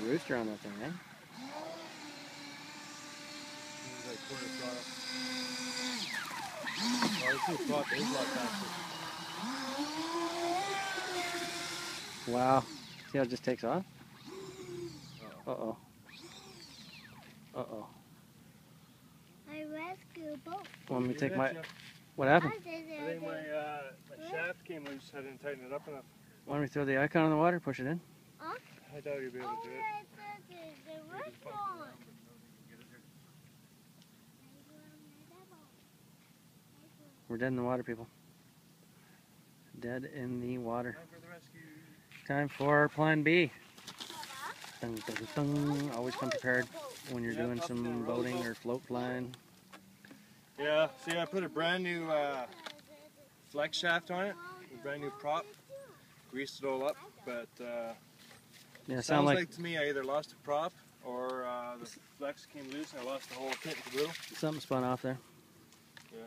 rooster on that thing, eh? Wow. See how it just takes off? Uh-oh. Uh-oh. I rescued both. Want me to take my... What happened? I think my shaft came loose. I didn't tighten it up enough. Want me to throw the icon in the water, push it in? Huh? I doubt you'd be able to do it. The restaurant. We're dead in the water, people. Dead in the water. Time for the rescue. Time for plan B. Dun, dun, dun. Always come prepared when you're doing some boating or float flying. Yeah, see, I put a brand new flex shaft on it, a brand new prop, greased it all up, but Yeah, sounds like to me I either lost a prop or the flex came loose and I lost the whole kit and caboodle. something spun off there. Yeah.